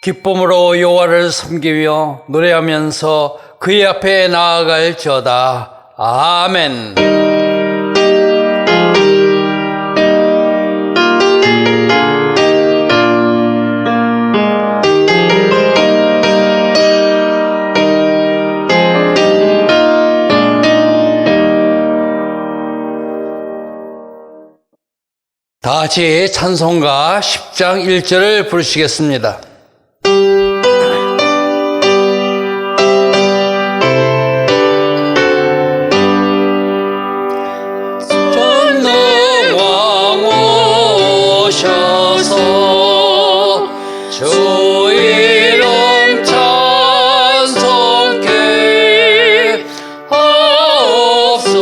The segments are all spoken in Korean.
기쁨으로 여호와를 섬기며 노래하면서 그의 앞에 나아갈지어다. 아멘. 다 같이 찬송가 10장 1절을 부르시겠습니다. 전능왕 오셔서 주 이름 찬송케 하옵소서.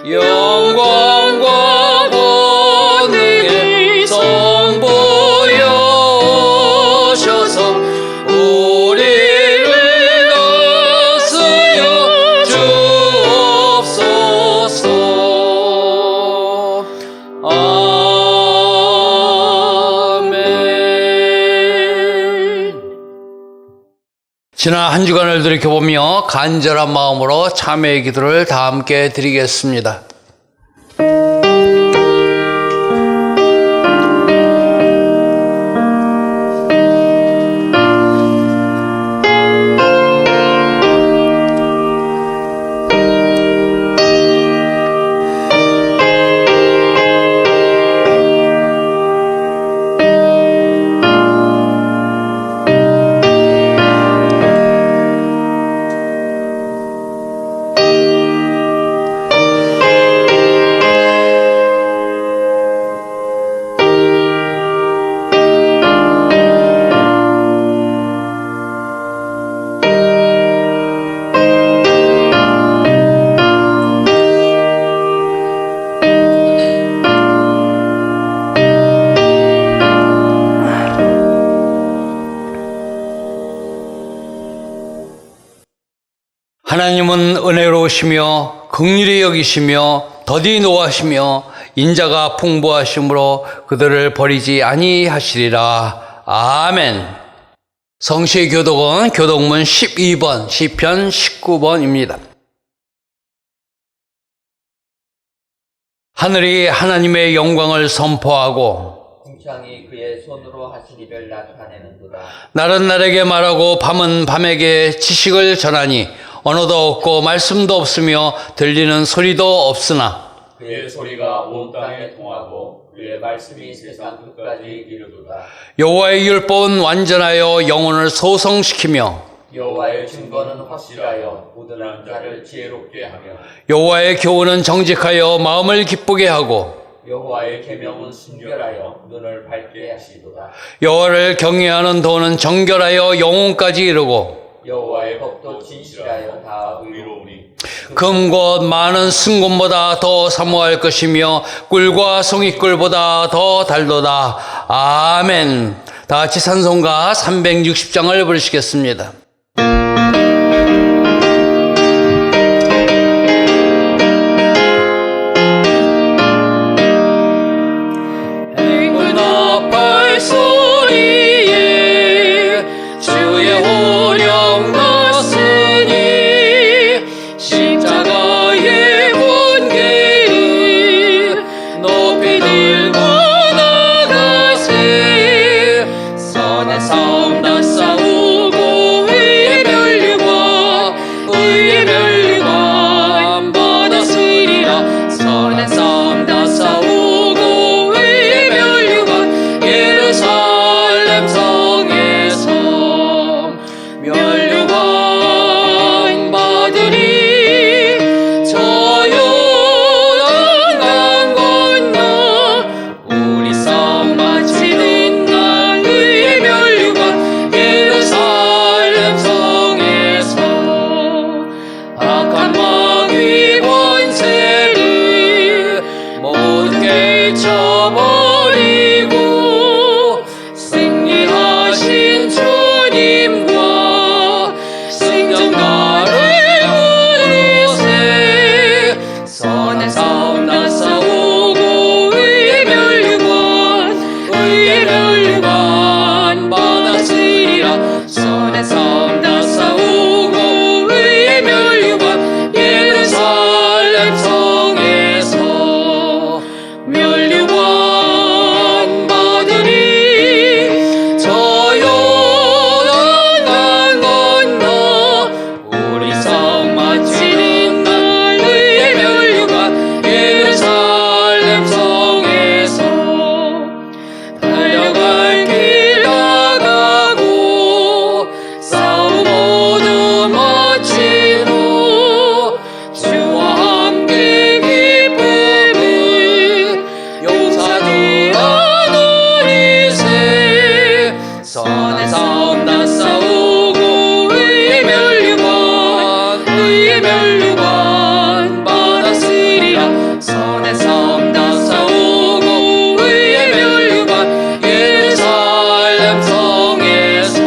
영광과 권능의 선보여셔서 우리를 다스려 주옵소서. 아멘. 지난 한 주간을 돌이켜보며 간절한 마음으로 참회의 기도를 다 함께 드리겠습니다. 하나님은 은혜로우시며 긍휼히 여기시며 더디 노하시며 인자가 풍부하심으로 그들을 버리지 아니하시리라. 아멘. 성시의 교독은 교독문 12번, 시편 19번입니다. 하늘이 하나님의 영광을 선포하고 궁창이 그의 손으로 하신 일을 나타내는도다. 날은 날에게 말하고 밤은 밤에게 지식을 전하니 언어도 없고 말씀도 없으며 들리는 소리도 없으나 그의 소리가 온 땅에 통하고 그의 말씀이 세상 끝까지 이르도다. 여호와의 율법은 완전하여 영혼을 소성시키며 여호와의 증거는 확실하여 모든 자를 지혜롭게 하며 여호와의 교훈은 정직하여 마음을 기쁘게 하고 여호와의 계명은 순결하여 눈을 밝게 하시도다. 여호와를 경외하는 도는 정결하여 영혼까지 이르고 여호와의 법도 진실하여 다 의로우니 금곧 많은 승금보다 더 사모할 것이며 꿀과 송이꿀보다 더 달도다. 아멘. 다 같이 찬송가 360장을 부르시겠습니다. 행군나팔 소리에 주의 호령 났으니 십자가의 권계를 높이 들고 나가세. 선의 싸움 다 싸우고 의의 멸류관 받았으리라. 선의 싸움 다 싸우고 의의 멸류관 예루살렘 성에서 멸류관 받으리. 저 요단강 건너 우리 싸움 마치는 날 의의 멸류관 싸움 다 싸우고 의의 면류관 받았으리라. 선의 싸움 다 싸우고 의의 면류관 예루살렘 성에서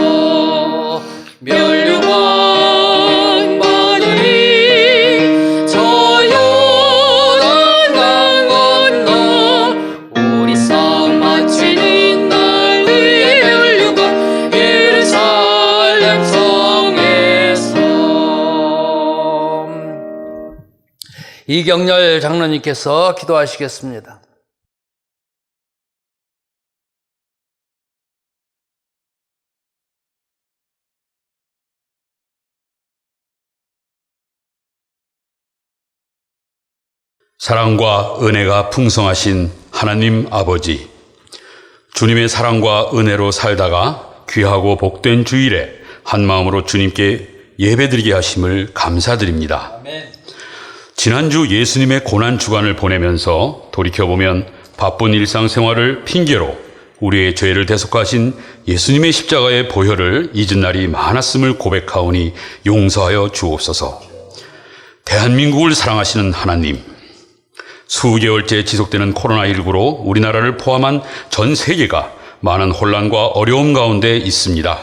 면류관 받으리. 저 요단강 건너 우리 싸움 마치는 날 의의 면류관 예루살렘 성에서. 이경렬 장로님께서 기도하시겠습니다. 사랑과 은혜가 풍성하신 하나님 아버지, 주님의 사랑과 은혜로 살다가 귀하고 복된 주일에 한마음으로 주님께 예배드리게 하심을 감사드립니다. 아멘. 지난주 예수님의 고난 주간을 보내면서 돌이켜보면 바쁜 일상생활을 핑계로 우리의 죄를 대속하신 예수님의 십자가의 보혈을 잊은 날이 많았음을 고백하오니 용서하여 주옵소서. 대한민국을 사랑하시는 하나님, 수개월째 지속되는 코로나19로 우리나라를 포함한 전 세계가 많은 혼란과 어려움 가운데 있습니다.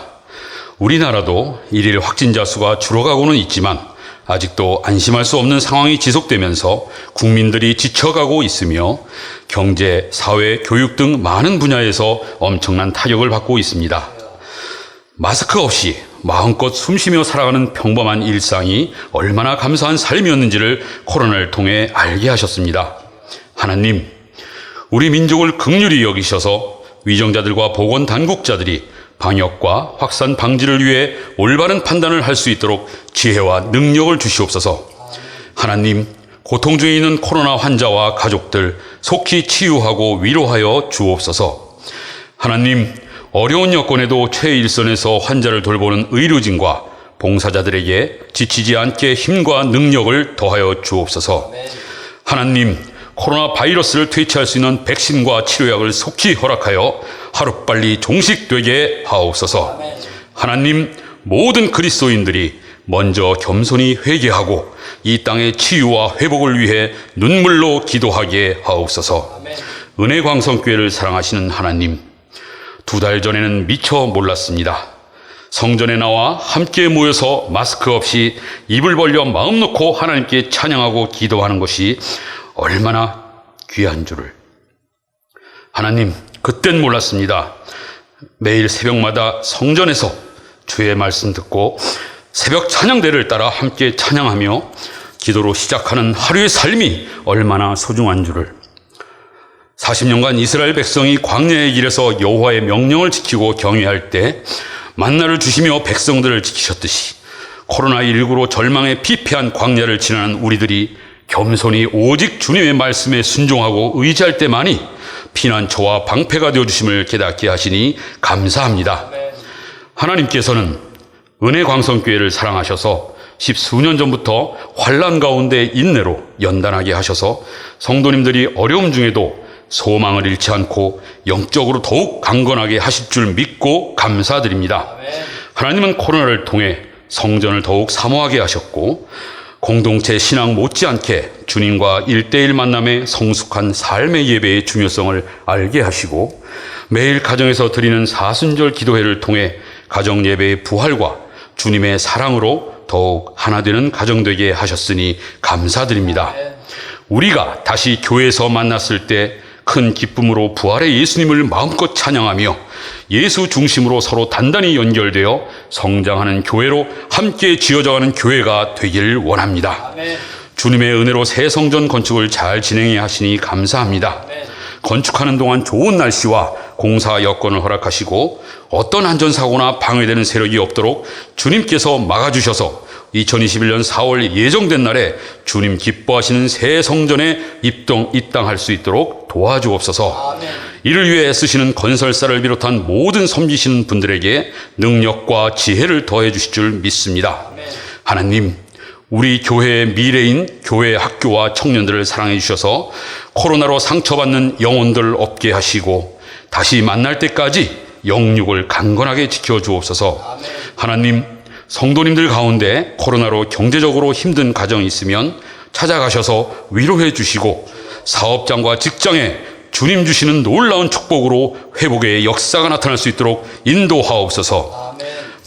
우리나라도 일일 확진자 수가 줄어가고는 있지만 아직도 안심할 수 없는 상황이 지속되면서 국민들이 지쳐가고 있으며 경제, 사회, 교육 등 많은 분야에서 엄청난 타격을 받고 있습니다. 마스크 없이 마음껏 숨쉬며 살아가는 평범한 일상이 얼마나 감사한 삶이었는지를 코로나를 통해 알게 하셨습니다. 하나님, 우리 민족을 긍휼히 여기셔서 위정자들과 보건당국자들이 방역과 확산 방지를 위해 올바른 판단을 할 수 있도록 지혜와 능력을 주시옵소서. 하나님, 고통 중에 있는 코로나 환자와 가족들 속히 치유하고 위로하여 주옵소서. 하나님, 어려운 여건에도 최일선에서 환자를 돌보는 의료진과 봉사자들에게 지치지 않게 힘과 능력을 더하여 주옵소서. 하나님, 코로나 바이러스를 퇴치할 수 있는 백신과 치료약을 속히 허락하여 하루빨리 종식되게 하옵소서. 하나님, 모든 그리스도인들이 먼저 겸손히 회개하고 이 땅의 치유와 회복을 위해 눈물로 기도하게 하옵소서. 은혜광성교회를 사랑하시는 하나님, 2달 전에는 미처 몰랐습니다. 성전에 나와 함께 모여서 마스크 없이 입을 벌려 마음 놓고 하나님께 찬양하고 기도하는 것이 얼마나 귀한 줄을. 하나님, 그땐 몰랐습니다. 매일 새벽마다 성전에서 주의 말씀 듣고 새벽 찬양대를 따라 함께 찬양하며 기도로 시작하는 하루의 삶이 얼마나 소중한 줄을. 40년간 이스라엘 백성이 광야의 길에서 여호와의 명령을 지키고 경외할 때 만나를 주시며 백성들을 지키셨듯이 코로나19로 절망에 피폐한 광야를 지나는 우리들이 겸손히 오직 주님의 말씀에 순종하고 의지할 때만이 피난처와 방패가 되어주심을 깨닫게 하시니 감사합니다. 하나님께서는 은혜광성교회를 사랑하셔서 10수년 전부터 환난 가운데 인내로 연단하게 하셔서 성도님들이 어려움 중에도 소망을 잃지 않고 영적으로 더욱 강건하게 하실 줄 믿고 감사드립니다. 하나님은 코로나를 통해 성전을 더욱 사모하게 하셨고 공동체 신앙 못지않게 주님과 1:1 만남의 성숙한 삶의 예배의 중요성을 알게 하시고 매일 가정에서 드리는 사순절 기도회를 통해 가정 예배의 부활과 주님의 사랑으로 더욱 하나 되는 가정 되게 하셨으니 감사드립니다. 우리가 다시 교회에서 만났을 때 큰 기쁨으로 부활의 예수님을 마음껏 찬양하며 예수 중심으로 서로 단단히 연결되어 성장하는 교회로 함께 지어져가는 교회가 되길 원합니다. 주님의 은혜로 새 성전 건축을 잘 진행해 하시니 감사합니다. 건축하는 동안 좋은 날씨와 공사 여건을 허락하시고 어떤 안전사고나 방해되는 세력이 없도록 주님께서 막아주셔서 2021년 4월 예정된 날에 주님 기뻐하시는 새 성전에 입당할 수 있도록 도와주옵소서. 이를 위해 애쓰시는 건설사를 비롯한 모든 섬기시는 분들에게 능력과 지혜를 더해 주실 줄 믿습니다. 하나님, 우리 교회의 미래인 교회 학교와 청년들을 사랑해 주셔서 코로나로 상처받는 영혼들 없게 하시고 다시 만날 때까지 영육을 강건하게 지켜주옵소서. 하나님, 성도님들 가운데 코로나로 경제적으로 힘든 가정이 있으면 찾아가셔서 위로해 주시고, 사업장과 직장에 주님 주시는 놀라운 축복으로 회복의 역사가 나타날 수 있도록 인도하옵소서.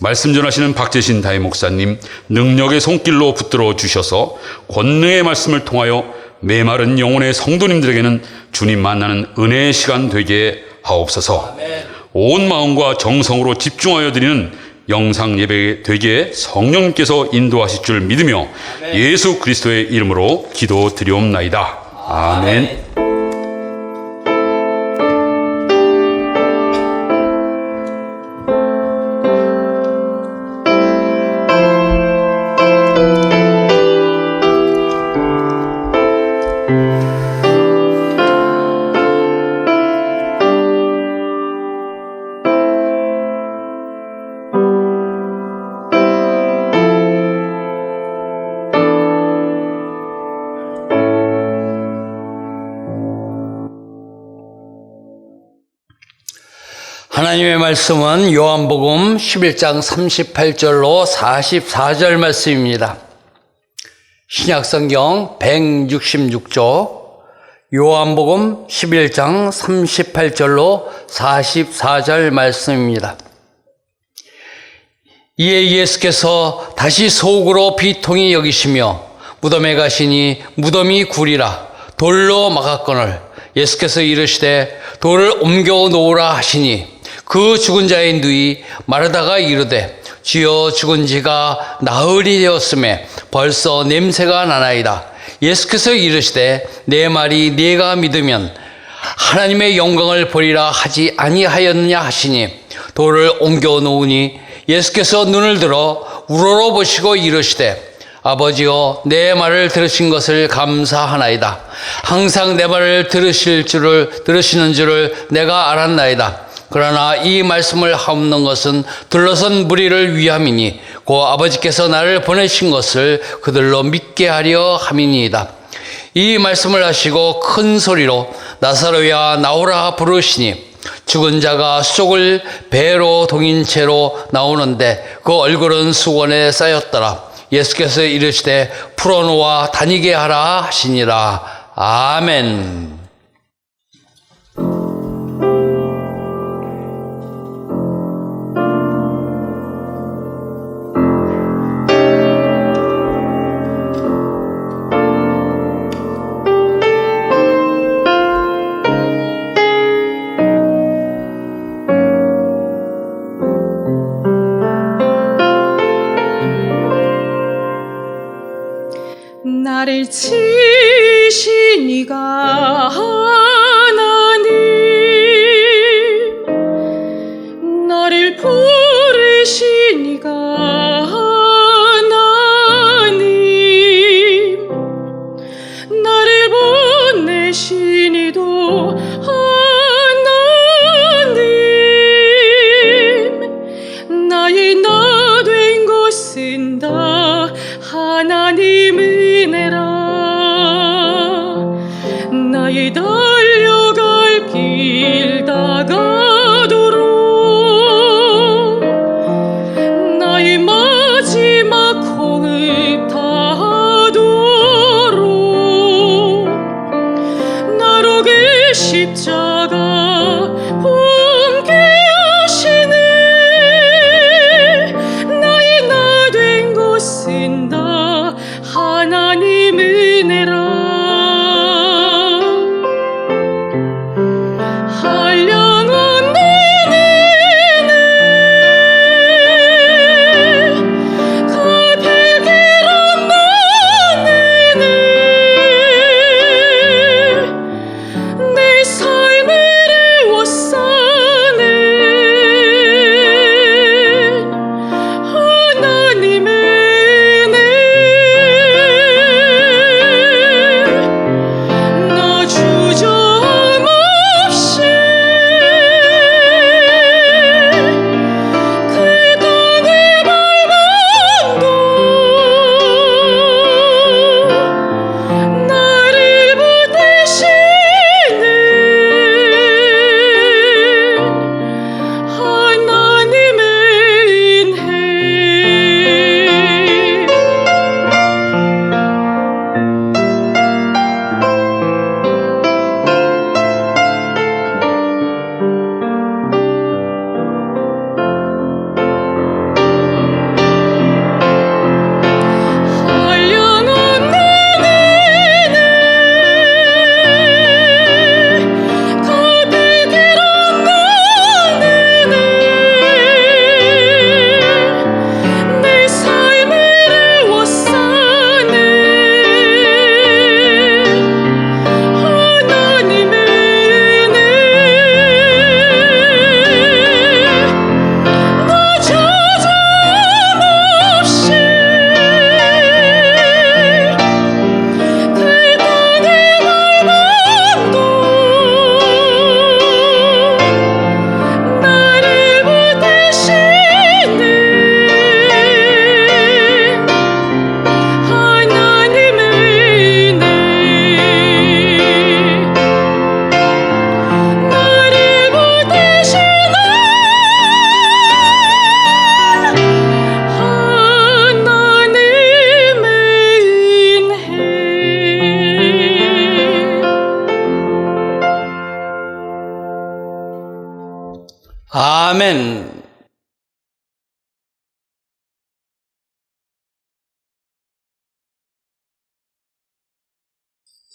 말씀 전하시는 박재신 다임 목사님, 능력의 손길로 붙들어 주셔서 권능의 말씀을 통하여 메마른 영혼의 성도님들에게는 주님 만나는 은혜의 시간 되게 하옵소서. 온 마음과 정성으로 집중하여 드리는 영상 예배 되게 성령님께서 인도하실 줄 믿으며 예수 그리스도의 이름으로 기도드리옵나이다. 아멘. 하나님의 말씀은 요한복음 11장 38절로 44절 말씀입니다. 신약성경 166조 요한복음 11장 38절로 44절 말씀입니다. 이에 예수께서 다시 속으로 비통히 여기시며 무덤에 가시니 무덤이 굴이라 돌로 막았거늘 예수께서 이르시되 돌을 옮겨 놓으라 하시니 그 죽은 자의 누이 마르다가 이르되 주여 죽은 지가 나흘이 되었음에 벌써 냄새가 나나이다. 예수께서 이르시되 내 말이 네가 믿으면 하나님의 영광을 보리라 하지 아니하였느냐 하시니 돌을 옮겨 놓으니 예수께서 눈을 들어 우러러 보시고 이르시되 아버지여 내 말을 들으신 것을 감사하나이다. 항상 내 말을 들으시는 줄을 내가 알았나이다. 그러나 이 말씀을 하옵는 것은 둘러선 무리를 위함이니 곧 아버지께서 나를 보내신 것을 그들로 믿게 하려 함이니이다. 이 말씀을 하시고 큰 소리로 나사로야 나오라 부르시니 죽은 자가 수족을 배로 동인 채로 나오는데 그 얼굴은 수건에 쌓였더라. 예수께서 이르시되 풀어놓아 다니게 하라 하시니라. 아멘. 나를 치신 이가 하나님, 나를 부르신 이가 하나님, 나를 보내신 이도 하나님, 나의 나 된 것은 다 하나님 은혜라. 나의 달려갈 길 다가도록 나의 마지막 호흡 다하도록 나로 그 십자가 함께 하시네. 나의 나 된 것은 다 하나님 은혜라. 한량한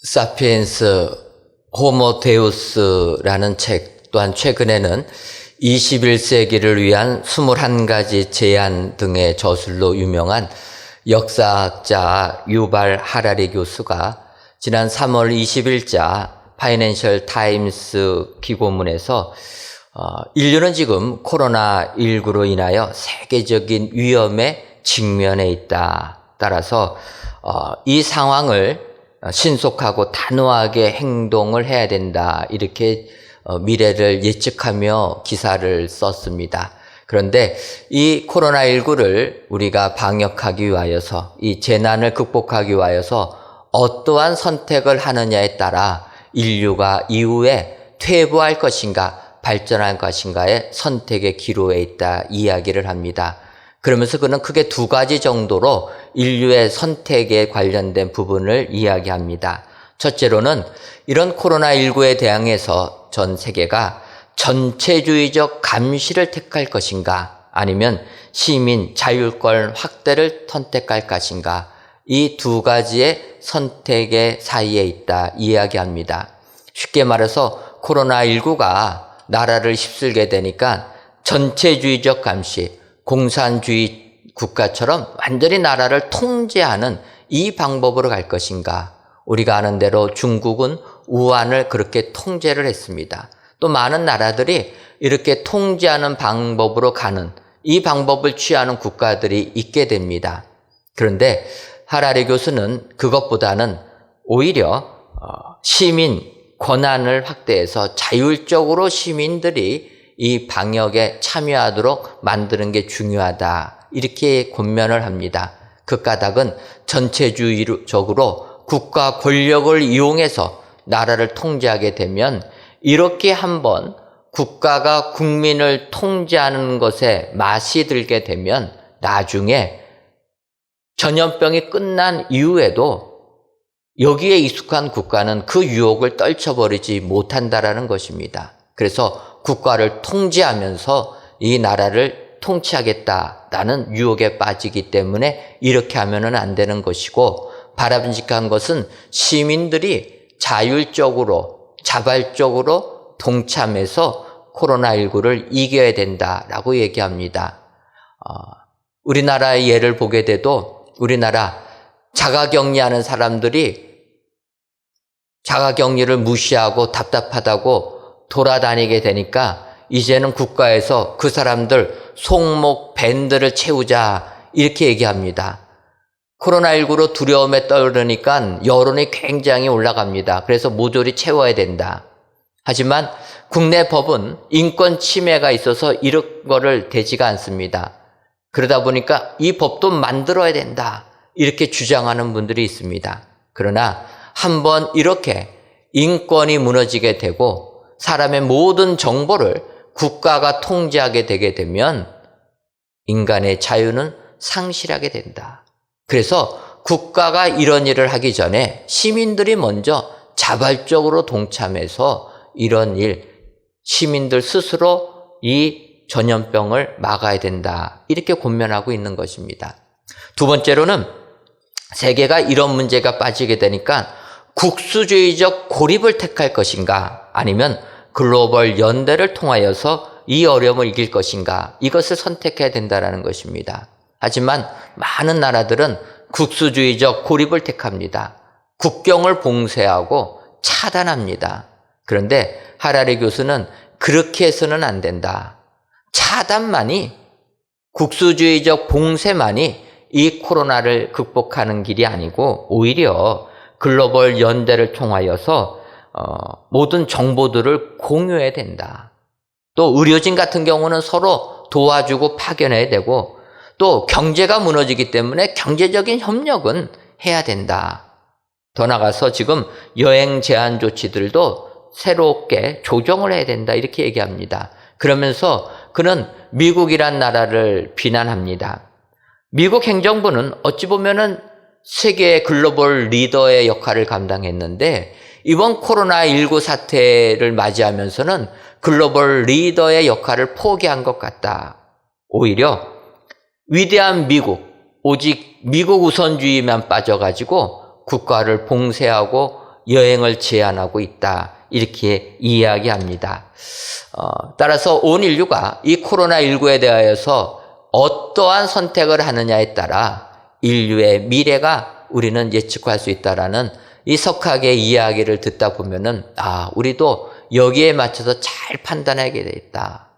사피엔스 호모 데우스라는 책 또한 최근에는 21세기를 위한 21가지 제안 등의 저술로 유명한 역사학자 유발 하라리 교수가 지난 3월 20일자 파이낸셜 타임스 기고문에서 인류는 지금 코로나19로 인하여 세계적인 위험에 직면해 있다. 따라서 이 상황을 신속하고 단호하게 행동을 해야 된다. 이렇게 미래를 예측하며 기사를 썼습니다. 그런데 이 코로나19를 우리가 방역하기 위하여서 이 재난을 극복하기 위하여서 어떠한 선택을 하느냐에 따라 인류가 이후에 퇴보할 것인가 발전할 것인가의 선택의 기로에 있다 이야기를 합니다. 그러면서 그는 크게 두 가지 정도로 인류의 선택에 관련된 부분을 이야기합니다. 첫째로는 이런 코로나19에 대항해서 전 세계가 전체주의적 감시를 택할 것인가 아니면 시민 자율권 확대를 선택할 것인가 이 두 가지의 선택의 사이에 있다 이야기합니다. 쉽게 말해서 코로나19가 나라를 휩쓸게 되니까 전체주의적 감시, 공산주의 국가처럼 완전히 나라를 통제하는 이 방법으로 갈 것인가. 우리가 아는 대로 중국은 우한을 그렇게 통제를 했습니다. 또 많은 나라들이 이렇게 통제하는 방법으로 가는 이 방법을 취하는 국가들이 있게 됩니다. 그런데 하라리 교수는 그것보다는 오히려 시민 권한을 확대해서 자율적으로 시민들이 이 방역에 참여하도록 만드는 게 중요하다. 이렇게 권면을 합니다. 그 까닭은 전체주의적으로 국가 권력을 이용해서 나라를 통제하게 되면 이렇게 한번 국가가 국민을 통제하는 것에 맛이 들게 되면 나중에 전염병이 끝난 이후에도 여기에 익숙한 국가는 그 유혹을 떨쳐버리지 못한다라는 것입니다. 그래서 국가를 통제하면서 이 나라를 통치하겠다라는 유혹에 빠지기 때문에 이렇게 하면은 안 되는 것이고 바람직한 것은 시민들이 자율적으로 자발적으로 동참해서 코로나19를 이겨야 된다라고 얘기합니다. 우리나라의 예를 보게 돼도 우리나라 자가격리하는 사람들이 자가격리를 무시하고 답답하다고 돌아다니게 되니까 이제는 국가에서 그 사람들 손목 밴드를 채우자 이렇게 얘기합니다. 코로나19로 두려움에 떨으니까 여론이 굉장히 올라갑니다. 그래서 모조리 채워야 된다. 하지만 국내 법은 인권 침해가 있어서 이런 거를 되지가 않습니다. 그러다 보니까 이 법도 만들어야 된다. 이렇게 주장하는 분들이 있습니다. 그러나 한번 이렇게 인권이 무너지게 되고 사람의 모든 정보를 국가가 통제하게 되게 되면 인간의 자유는 상실하게 된다. 그래서 국가가 이런 일을 하기 전에 시민들이 먼저 자발적으로 동참해서 이런 일, 시민들 스스로 이 전염병을 막아야 된다. 이렇게 권면하고 있는 것입니다. 두 번째로는 세계가 이런 문제가 빠지게 되니까 국수주의적 고립을 택할 것인가 아니면 글로벌 연대를 통하여서 이 어려움을 이길 것인가 이것을 선택해야 된다는 것입니다. 하지만 많은 나라들은 국수주의적 고립을 택합니다. 국경을 봉쇄하고 차단합니다. 그런데 하라리 교수는 그렇게 해서는 안 된다. 차단만이 국수주의적 봉쇄만이 이 코로나를 극복하는 길이 아니고 오히려 글로벌 연대를 통하여서 모든 정보들을 공유해야 된다. 또 의료진 같은 경우는 서로 도와주고 파견해야 되고 또 경제가 무너지기 때문에 경제적인 협력은 해야 된다. 더 나아가서 지금 여행 제한 조치들도 새롭게 조정을 해야 된다. 이렇게 얘기합니다. 그러면서 그는 미국이란 나라를 비난합니다. 미국 행정부는 어찌 보면은 세계의 글로벌 리더의 역할을 감당했는데 이번 코로나19 사태를 맞이하면서는 글로벌 리더의 역할을 포기한 것 같다. 오히려 위대한 미국, 오직 미국 우선주의만 빠져가지고 국가를 봉쇄하고 여행을 제한하고 있다. 이렇게 이야기합니다. 따라서 온 인류가 이 코로나19에 대하여서 어떠한 선택을 하느냐에 따라 인류의 미래가 우리는 예측할 수 있다라는 이 석학의 이야기를 듣다 보면은 우리도 여기에 맞춰서 잘 판단하게 되겠다.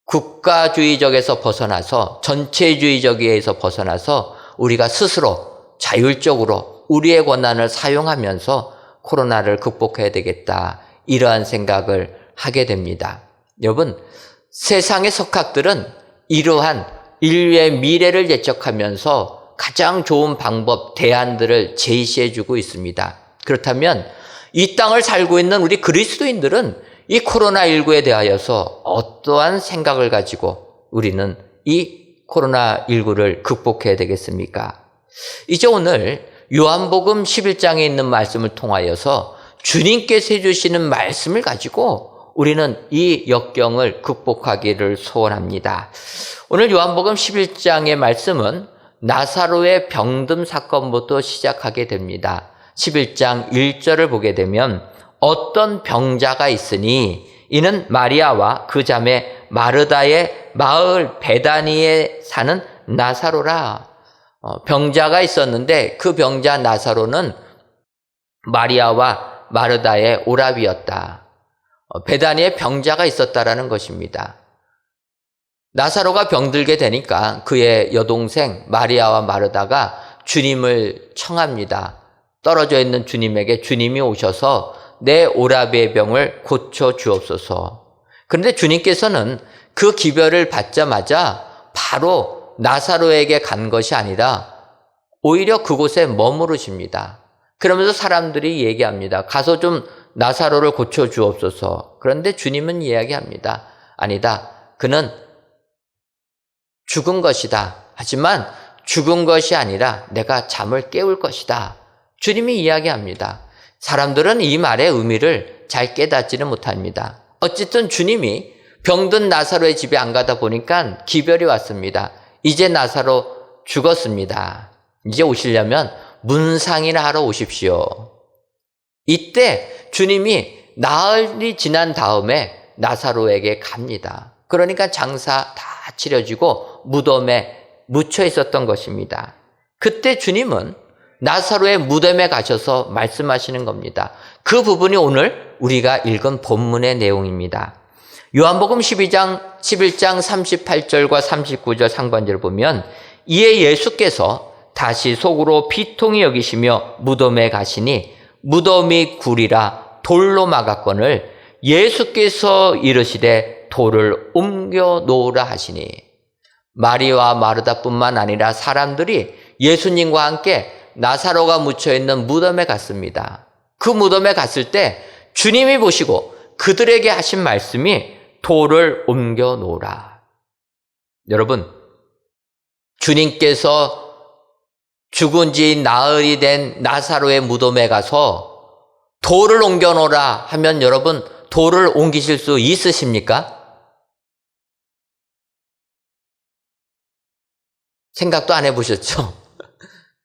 국가주의적에서 벗어나서 전체주의적에서 벗어나서 우리가 스스로 자율적으로 우리의 권한을 사용하면서 코로나를 극복해야 되겠다. 이러한 생각을 하게 됩니다. 여러분, 세상의 석학들은 이러한 인류의 미래를 예측하면서 가장 좋은 방법, 대안들을 제시해주고 있습니다. 그렇다면 이 땅을 살고 있는 우리 그리스도인들은 이 코로나19에 대하여서 어떠한 생각을 가지고 우리는 이 코로나19를 극복해야 되겠습니까? 이제 오늘 요한복음 11장에 있는 말씀을 통하여서 주님께서 해주시는 말씀을 가지고 우리는 이 역경을 극복하기를 소원합니다. 오늘 요한복음 11장의 말씀은 나사로의 병듦 사건부터 시작하게 됩니다. 11장 1절을 보게 되면 어떤 병자가 있으니 이는 마리아와 그 자매 마르다의 마을 베다니에 사는 나사로라. 병자가 있었는데 그 병자 나사로는 마리아와 마르다의 오라비였다. 베다니에 병자가 있었다라는 것입니다. 나사로가 병들게 되니까 그의 여동생 마리아와 마르다가 주님을 청합니다. 떨어져 있는 주님에게 주님이 오셔서 내 오라비의 병을 고쳐 주옵소서. 그런데 주님께서는 그 기별을 받자마자 바로 나사로에게 간 것이 아니라 오히려 그곳에 머무르십니다. 그러면서 사람들이 얘기합니다. 가서 좀 나사로를 고쳐 주옵소서. 그런데 주님은 이야기합니다. 아니다. 그는 죽은 것이다. 하지만 죽은 것이 아니라 내가 잠을 깨울 것이다. 주님이 이야기합니다. 사람들은 이 말의 의미를 잘 깨닫지는 못합니다. 어쨌든 주님이 병든 나사로의 집에 안 가다 보니까 기별이 왔습니다. 이제 나사로 죽었습니다. 이제 오시려면 문상이나 하러 오십시오. 이때 주님이 나흘이 지난 다음에 나사로에게 갑니다. 그러니까 장사 다 치러지고 무덤에 묻혀 있었던 것입니다. 그때 주님은 나사로의 무덤에 가셔서 말씀하시는 겁니다. 그 부분이 오늘 우리가 읽은 본문의 내용입니다. 요한복음 11장 38절과 39절 상반절을 보면 이에 예수께서 다시 속으로 비통히 여기시며 무덤에 가시니 무덤이 굴이라 돌로 막았거늘 예수께서 이르시되 돌을 옮겨 놓으라 하시니 마리아와 마르다뿐만 아니라 사람들이 예수님과 함께 나사로가 묻혀있는 무덤에 갔습니다. 그 무덤에 갔을 때 주님이 보시고 그들에게 하신 말씀이 돌을 옮겨 놓으라. 여러분, 주님께서 죽은 지 나흘이 된 나사로의 무덤에 가서 돌을 옮겨 놓으라 하면 여러분 돌을 옮기실 수 있으십니까? 생각도 안 해보셨죠?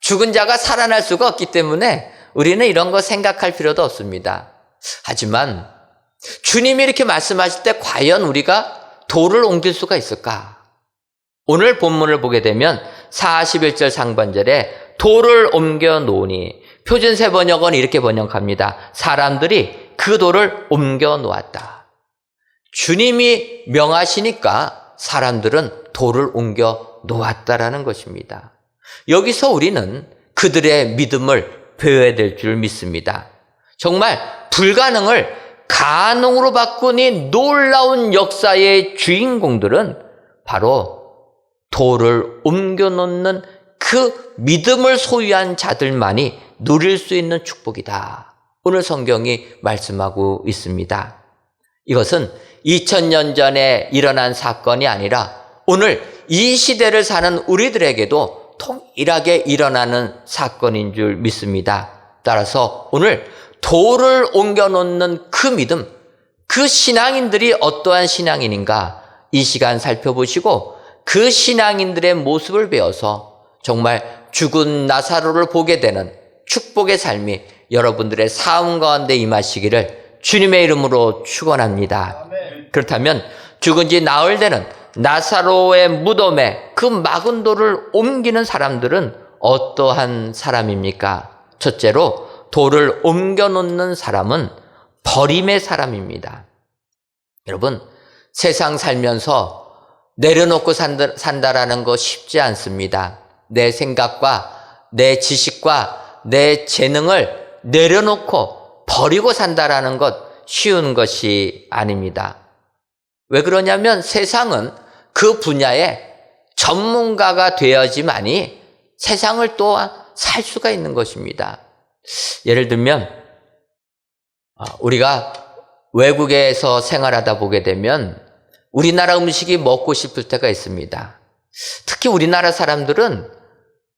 죽은 자가 살아날 수가 없기 때문에 우리는 이런 거 생각할 필요도 없습니다. 하지만 주님이 이렇게 말씀하실 때 과연 우리가 돌을 옮길 수가 있을까? 오늘 본문을 보게 되면 41절 상반절에 돌을 옮겨 놓으니 표준세 번역은 이렇게 번역합니다. 사람들이 그 돌을 옮겨 놓았다. 주님이 명하시니까 사람들은 돌을 옮겨 놓았다라는 것입니다. 여기서 우리는 그들의 믿음을 배워야 될 줄 믿습니다. 정말 불가능을 가능으로 바꾼 이 놀라운 역사의 주인공들은 바로 돌을 옮겨놓는 그 믿음을 소유한 자들만이 누릴 수 있는 축복이다. 오늘 성경이 말씀하고 있습니다. 이것은 2000년 전에 일어난 사건이 아니라 오늘 이 시대를 사는 우리들에게도 동일하게 일어나는 사건인 줄 믿습니다. 따라서 오늘 돌을 옮겨놓는 그 믿음, 그 신앙인들이 어떠한 신앙인인가 이 시간 살펴보시고 그 신앙인들의 모습을 배워서 정말 죽은 나사로를 보게 되는 축복의 삶이 여러분들의 삶 가운데 임하시기를 주님의 이름으로 축원합니다. 그렇다면 죽은 지 나흘 되는 나사로의 무덤에 그 막은 돌을 옮기는 사람들은 어떠한 사람입니까? 첫째로 돌을 옮겨 놓는 사람은 버림의 사람입니다. 여러분, 세상 살면서 내려놓고 산다라는 거 쉽지 않습니다. 내 생각과 내 지식과 내 재능을 내려놓고 버리고 산다라는 것 쉬운 것이 아닙니다. 왜 그러냐면 세상은 그 분야에 전문가가 되어야지만이 세상을 또한 살 수가 있는 것입니다. 예를 들면 우리가 외국에서 생활하다 보게 되면 우리나라 음식이 먹고 싶을 때가 있습니다. 특히 우리나라 사람들은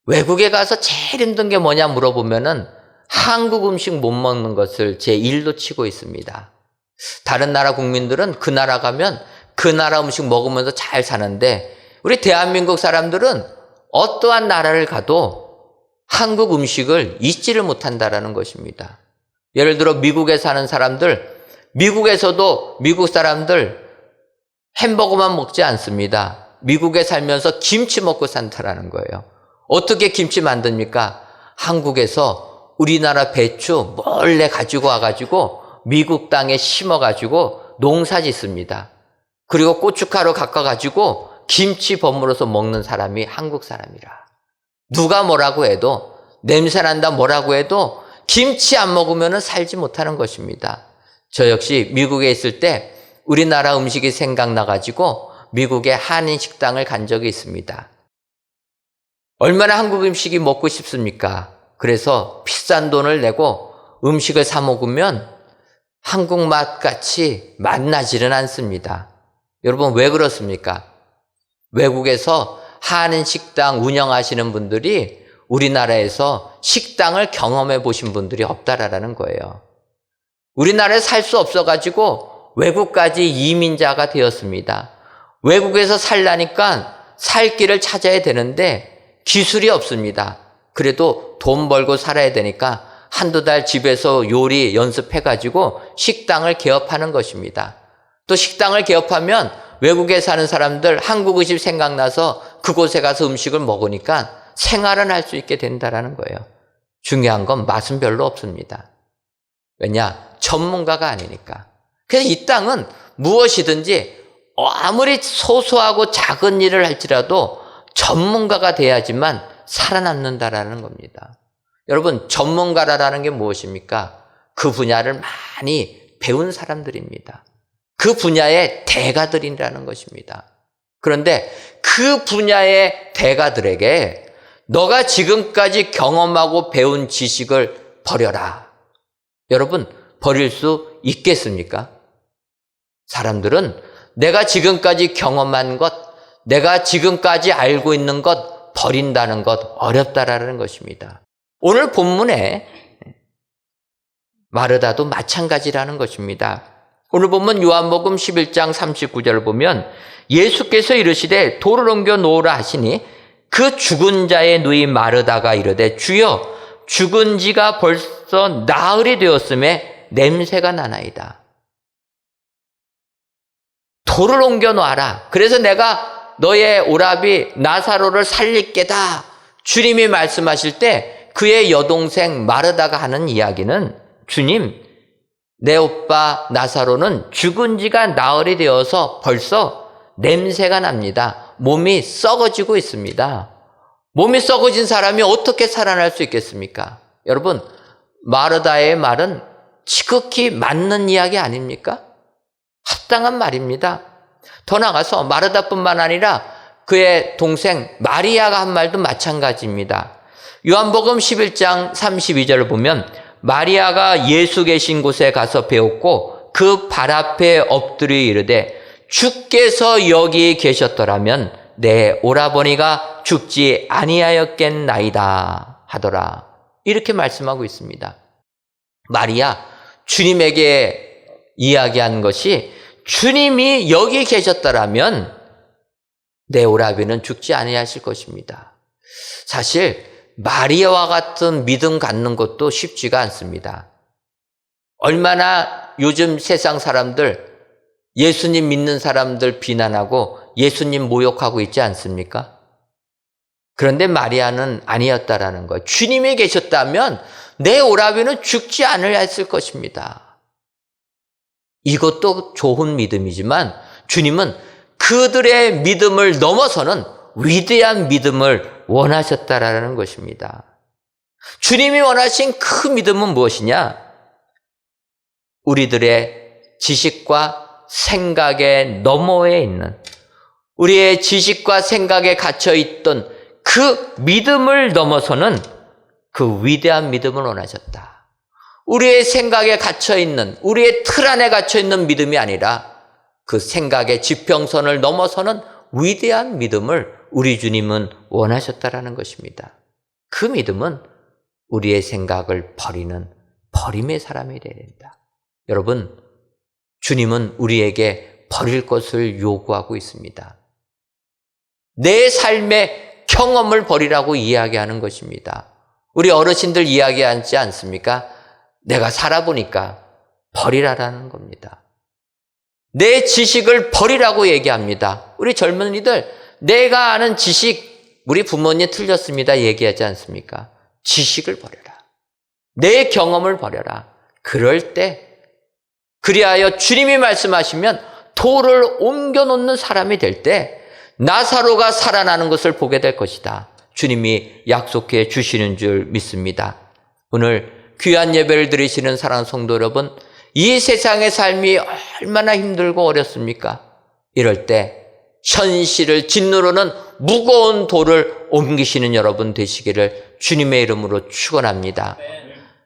외국에 가서 제일 힘든 게 뭐냐 물어보면은 한국 음식 못 먹는 것을 제1로 치고 있습니다. 다른 나라 국민들은 그 나라 가면 그 나라 음식 먹으면서 잘 사는데 우리 대한민국 사람들은 어떠한 나라를 가도 한국 음식을 잊지를 못한다라는 것입니다. 예를 들어 미국에 사는 사람들, 미국에서도 미국 사람들 햄버거만 먹지 않습니다. 미국에 살면서 김치 먹고 산다라는 거예요. 어떻게 김치 만듭니까? 한국에서 우리나라 배추 몰래 가지고 와가지고 미국 땅에 심어가지고 농사 짓습니다. 그리고 고춧가루 깎아가지고 김치 버무려서 먹는 사람이 한국 사람이라. 누가 뭐라고 해도 냄새난다 뭐라고 해도 김치 안 먹으면 살지 못하는 것입니다. 저 역시 미국에 있을 때 우리나라 음식이 생각나가지고 미국의 한인 식당을 간 적이 있습니다. 얼마나 한국 음식이 먹고 싶습니까? 그래서 비싼 돈을 내고 음식을 사 먹으면 한국 맛같이 맛나지는 않습니다. 여러분 왜 그렇습니까? 외국에서 한인 식당 운영하시는 분들이 우리나라에서 식당을 경험해 보신 분들이 없다라는 거예요. 우리나라에 살 수 없어가지고 외국까지 이민자가 되었습니다. 외국에서 살라니까 살 길을 찾아야 되는데 기술이 없습니다. 그래도 돈 벌고 살아야 되니까 한두 달 집에서 요리 연습해가지고 식당을 개업하는 것입니다. 또 식당을 개업하면 외국에 사는 사람들 한국 음식 생각나서 그곳에 가서 음식을 먹으니까 생활은 할 수 있게 된다라는 거예요. 중요한 건 맛은 별로 없습니다. 왜냐? 전문가가 아니니까. 그래서 이 땅은 무엇이든지 아무리 소소하고 작은 일을 할지라도 전문가가 돼야지만 살아남는다라는 겁니다. 여러분, 전문가라는 게 무엇입니까? 그 분야를 많이 배운 사람들입니다. 그 분야의 대가들이라는 것입니다. 그런데 그 분야의 대가들에게 너가 지금까지 경험하고 배운 지식을 버려라. 여러분, 버릴 수 있겠습니까? 사람들은 내가 지금까지 경험한 것, 내가 지금까지 알고 있는 것 버린다는 것 어렵다라는 것입니다. 오늘 본문에 마르다도 마찬가지라는 것입니다. 오늘 보면 요한복음 11장 39절을 보면 예수께서 이르시되 돌을 옮겨 놓으라 하시니 그 죽은 자의 누이 마르다가 이르되 주여 죽은 지가 벌써 나흘이 되었음에 냄새가 나나이다. 돌을 옮겨 놓아라. 그래서 내가 너의 오라비 나사로를 살릴 게다. 주님이 말씀하실 때 그의 여동생 마르다가 하는 이야기는 주님, 내 오빠 나사로는 죽은 지가 나흘이 되어서 벌써 냄새가 납니다. 몸이 썩어지고 있습니다. 몸이 썩어진 사람이 어떻게 살아날 수 있겠습니까? 여러분, 마르다의 말은 지극히 맞는 이야기 아닙니까? 합당한 말입니다. 더 나아가서 마르다뿐만 아니라 그의 동생 마리아가 한 말도 마찬가지입니다. 요한복음 11장 32절을 보면 마리아가 예수 계신 곳에 가서 배웠고 그 발 앞에 엎드려 이르되 주께서 여기 계셨더라면 내 오라버니가 죽지 아니하였겠나이다 하더라. 이렇게 말씀하고 있습니다. 마리아, 주님에게 이야기한 것이 주님이 여기 계셨더라면 내 오라비는 죽지 아니하실 것입니다. 사실 마리아와 같은 믿음 갖는 것도 쉽지가 않습니다. 얼마나 요즘 세상 사람들, 예수님 믿는 사람들 비난하고 예수님 모욕하고 있지 않습니까? 그런데 마리아는 아니었다라는 거예요. 주님이 계셨다면 내 오라비는 죽지 않으려 했을 것입니다. 이것도 좋은 믿음이지만 주님은 그들의 믿음을 넘어서는 위대한 믿음을 원하셨다라는 것입니다. 주님이 원하신 그 믿음은 무엇이냐? 우리들의 지식과 생각의 너머에 있는, 우리의 지식과 생각에 갇혀있던 그 믿음을 넘어서는 그 위대한 믿음을 원하셨다. 우리의 생각에 갇혀있는, 우리의 틀 안에 갇혀있는 믿음이 아니라 그 생각의 지평선을 넘어서는 위대한 믿음을 우리 주님은 원하셨다라는 것입니다. 그 믿음은 우리의 생각을 버리는 버림의 사람이 되어야 된다. 여러분, 주님은 우리에게 버릴 것을 요구하고 있습니다. 내 삶의 경험을 버리라고 이야기하는 것입니다. 우리 어르신들 이야기하지 않습니까? 내가 살아보니까 버리라라는 겁니다. 내 지식을 버리라고 얘기합니다. 우리 젊은이들, 내가 아는 지식, 우리 부모님 틀렸습니다 얘기하지 않습니까? 지식을 버려라. 내 경험을 버려라. 그럴 때, 그리하여 주님이 말씀하시면 돌을 옮겨놓는 사람이 될 때 나사로가 살아나는 것을 보게 될 것이다. 주님이 약속해 주시는 줄 믿습니다. 오늘 귀한 예배를 드리시는 사랑하는 성도 여러분, 이 세상의 삶이 얼마나 힘들고 어렵습니까? 이럴 때 현실을 짓누르는 무거운 돌을 옮기시는 여러분 되시기를 주님의 이름으로 축원합니다.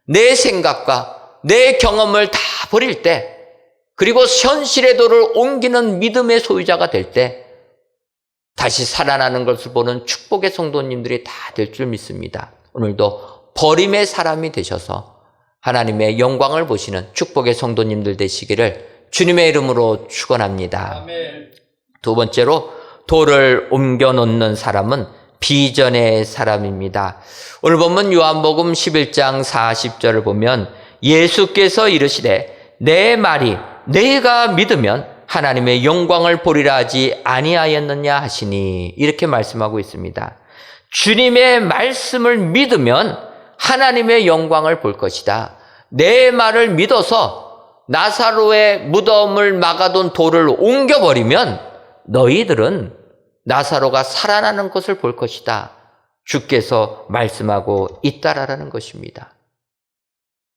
내 생각과 내 경험을 다 버릴 때, 그리고 현실의 돌을 옮기는 믿음의 소유자가 될 때 다시 살아나는 것을 보는 축복의 성도님들이 다 될 줄 믿습니다. 오늘도 버림의 사람이 되셔서 하나님의 영광을 보시는 축복의 성도님들 되시기를 주님의 이름으로 축원합니다. 아멘. 두 번째로 돌을 옮겨놓는 사람은 비전의 사람입니다. 오늘 본문 요한복음 11장 40절을 보면 예수께서 이르시되 내 말이 내가 믿으면 하나님의 영광을 보리라 하지 아니하였느냐 하시니, 이렇게 말씀하고 있습니다. 주님의 말씀을 믿으면 하나님의 영광을 볼 것이다. 내 말을 믿어서 나사로의 무덤을 막아둔 돌을 옮겨버리면 너희들은 나사로가 살아나는 것을 볼 것이다. 주께서 말씀하고 있다라는 것입니다.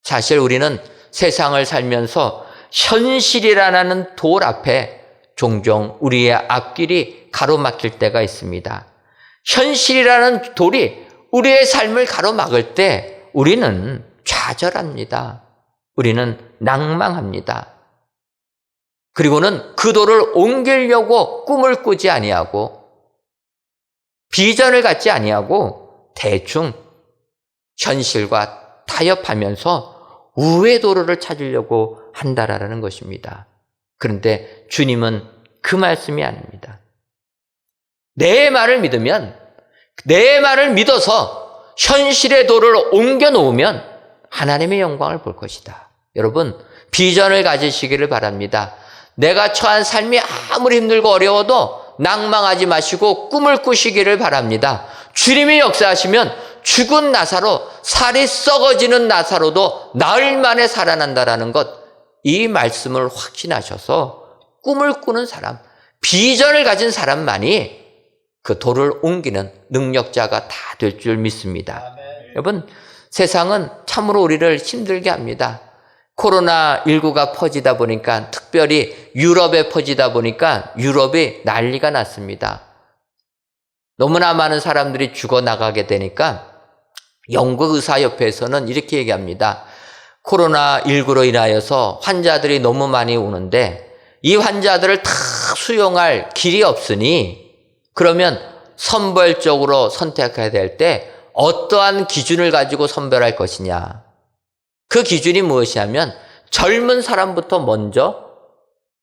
사실 우리는 세상을 살면서 현실이라는 돌 앞에 종종 우리의 앞길이 가로막힐 때가 있습니다. 현실이라는 돌이 우리의 삶을 가로막을 때 우리는 좌절합니다. 우리는 낭망합니다. 그리고는 그 돌을 옮기려고 꿈을 꾸지 아니하고 비전을 갖지 아니하고 대충 현실과 타협하면서 우회 도로를 찾으려고 한다라는 것입니다. 그런데 주님은 그 말씀이 아닙니다. 내 말을 믿으면, 내 말을 믿어서 현실의 도를 옮겨 놓으면 하나님의 영광을 볼 것이다. 여러분, 비전을 가지시기를 바랍니다. 내가 처한 삶이 아무리 힘들고 어려워도 낭망하지 마시고 꿈을 꾸시기를 바랍니다. 주님이 역사하시면 죽은 나사로, 살이 썩어지는 나사로도 나흘 만에 살아난다라는 것, 이 말씀을 확신하셔서 꿈을 꾸는 사람, 비전을 가진 사람만이 그 돌을 옮기는 능력자가 다 될 줄 믿습니다. 여러분, 세상은 참으로 우리를 힘들게 합니다. 코로나19가 퍼지다 보니까, 특별히 유럽에 퍼지다 보니까 유럽이 난리가 났습니다. 너무나 많은 사람들이 죽어나가게 되니까 영국 의사협회에서는 이렇게 얘기합니다. 코로나19로 인하여서 환자들이 너무 많이 오는데 이 환자들을 다 수용할 길이 없으니, 그러면 선별적으로 선택해야 될 때 어떠한 기준을 가지고 선별할 것이냐. 그 기준이 무엇이냐면 젊은 사람부터 먼저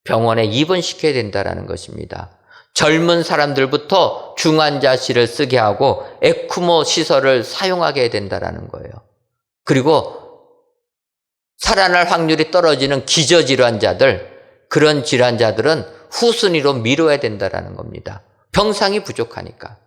병원에 입원시켜야 된다는 것입니다. 젊은 사람들부터 중환자실을 쓰게 하고 에크모 시설을 사용하게 해야 된다는 거예요. 그리고 살아날 확률이 떨어지는 기저질환자들, 그런 질환자들은 후순위로 미뤄야 된다는 겁니다. 병상이 부족하니까.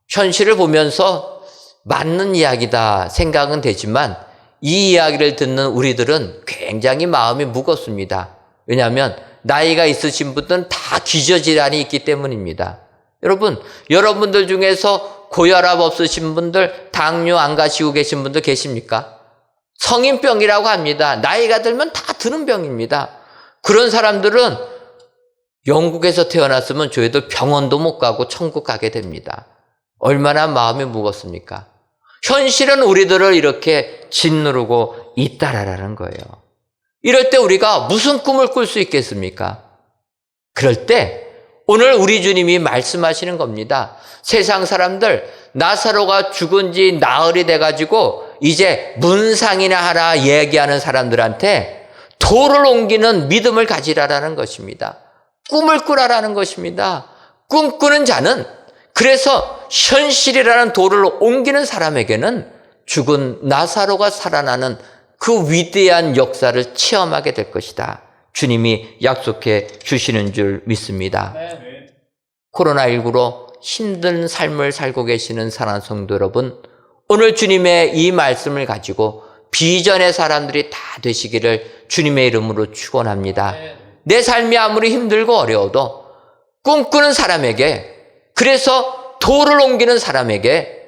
현실을 보면서 맞는 이야기다 생각은 되지만 이 이야기를 듣는 우리들은 굉장히 마음이 무겁습니다. 왜냐하면 나이가 있으신 분들은 다 기저질환이 있기 때문입니다. 여러분들 중에서 고혈압 없으신 분들, 당뇨 안 가시고 계신 분들 계십니까? 성인병이라고 합니다. 나이가 들면 다 드는 병입니다. 그런 사람들은 영국에서 태어났으면 저희들 병원도 못 가고 천국 가게 됩니다. 얼마나 마음이 무겁습니까? 현실은 우리들을 이렇게 짓누르고 있다라는 거예요. 이럴 때 우리가 무슨 꿈을 꿀 수 있겠습니까? 그럴 때 오늘 우리 주님이 말씀하시는 겁니다. 세상 사람들 나사로가 죽은 지 나흘이 돼가지고 이제 문상이나 하라 얘기하는 사람들한테 돌을 옮기는 믿음을 가지라라는 것입니다. 꿈을 꾸라라는 것입니다. 꿈꾸는 자는, 그래서 현실이라는 돌을 옮기는 사람에게는 죽은 나사로가 살아나는 그 위대한 역사를 체험하게 될 것이다. 주님이 약속해 주시는 줄 믿습니다. 코로나19로 힘든 삶을 살고 계시는 사랑하는 성도 여러분, 오늘 주님의 이 말씀을 가지고 비전의 사람들이 다 되시기를 주님의 이름으로 축원합니다. 내 삶이 아무리 힘들고 어려워도 꿈꾸는 사람에게, 그래서 돌을 옮기는 사람에게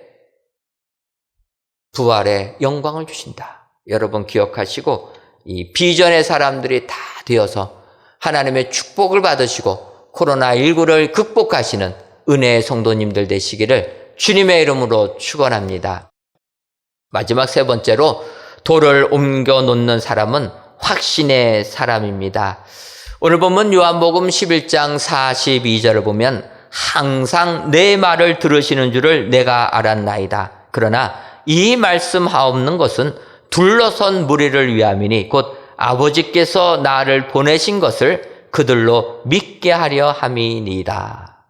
부활의 영광을 주신다. 여러분 기억하시고 이 비전의 사람들이 다 되어서 하나님의 축복을 받으시고 코로나19를 극복하시는 은혜의 성도님들 되시기를 주님의 이름으로 축원합니다. 마지막 세 번째로, 돌을 옮겨 놓는 사람은 확신의 사람입니다. 오늘 보면 요한복음 11장 42절을 보면 항상 내 말을 들으시는 줄을 내가 알았나이다. 그러나 이 말씀하옵는 것은 둘러선 무리를 위함이니 곧 아버지께서 나를 보내신 것을 그들로 믿게 하려 함이니이다.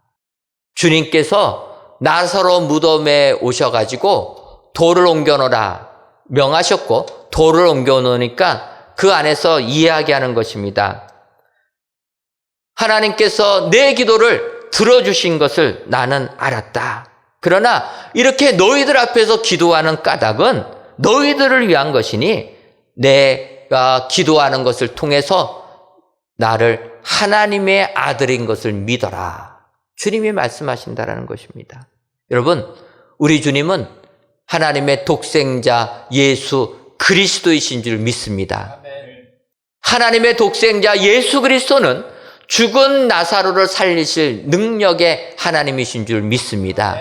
주님께서 나사로 무덤에 오셔가지고 돌을 옮겨놓으라 명하셨고, 돌을 옮겨놓으니까 그 안에서 이야기하는 것입니다. 하나님께서 내 기도를 들어주신 것을 나는 알았다. 그러나 이렇게 너희들 앞에서 기도하는 까닭은 너희들을 위한 것이니 내가 기도하는 것을 통해서 나를 하나님의 아들인 것을 믿어라. 주님이 말씀하신다라는 것입니다. 여러분, 우리 주님은 하나님의 독생자 예수 그리스도이신 줄 믿습니다. 하나님의 독생자 예수 그리스도는 죽은 나사로를 살리실 능력의 하나님이신 줄 믿습니다.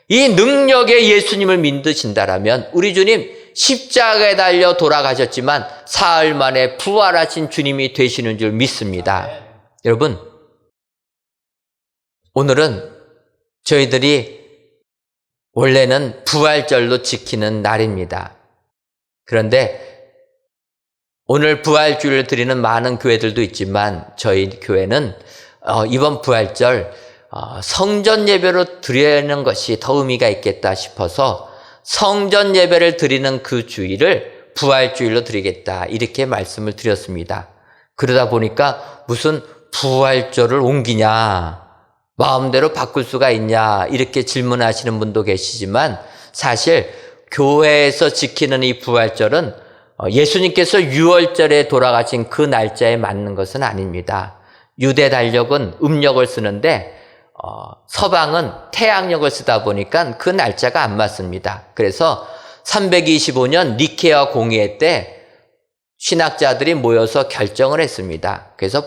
이 능력의 예수님을 믿으신다라면 우리 주님 십자가에 달려 돌아가셨지만 사흘 만에 부활하신 주님이 되시는 줄 믿습니다. 여러분, 오늘은 저희들이 원래는 부활절로 지키는 날입니다. 그런데 오늘 부활주일을 드리는 많은 교회들도 있지만 저희 교회는 이번 부활절 성전 예배로 드리는 것이 더 의미가 있겠다 싶어서 성전 예배를 드리는 그 주일을 부활주일로 드리겠다, 이렇게 말씀을 드렸습니다. 그러다 보니까 무슨 부활절을 옮기냐, 마음대로 바꿀 수가 있냐, 이렇게 질문하시는 분도 계시지만 사실 교회에서 지키는 이 부활절은 예수님께서 6월절에 돌아가신 그 날짜에 맞는 것은 아닙니다. 유대 달력은 음력을 쓰는데 서방은 태양력을 쓰다 보니까 그 날짜가 안 맞습니다. 그래서 325년 니케아 공의회 때 신학자들이 모여서 결정을 했습니다. 그래서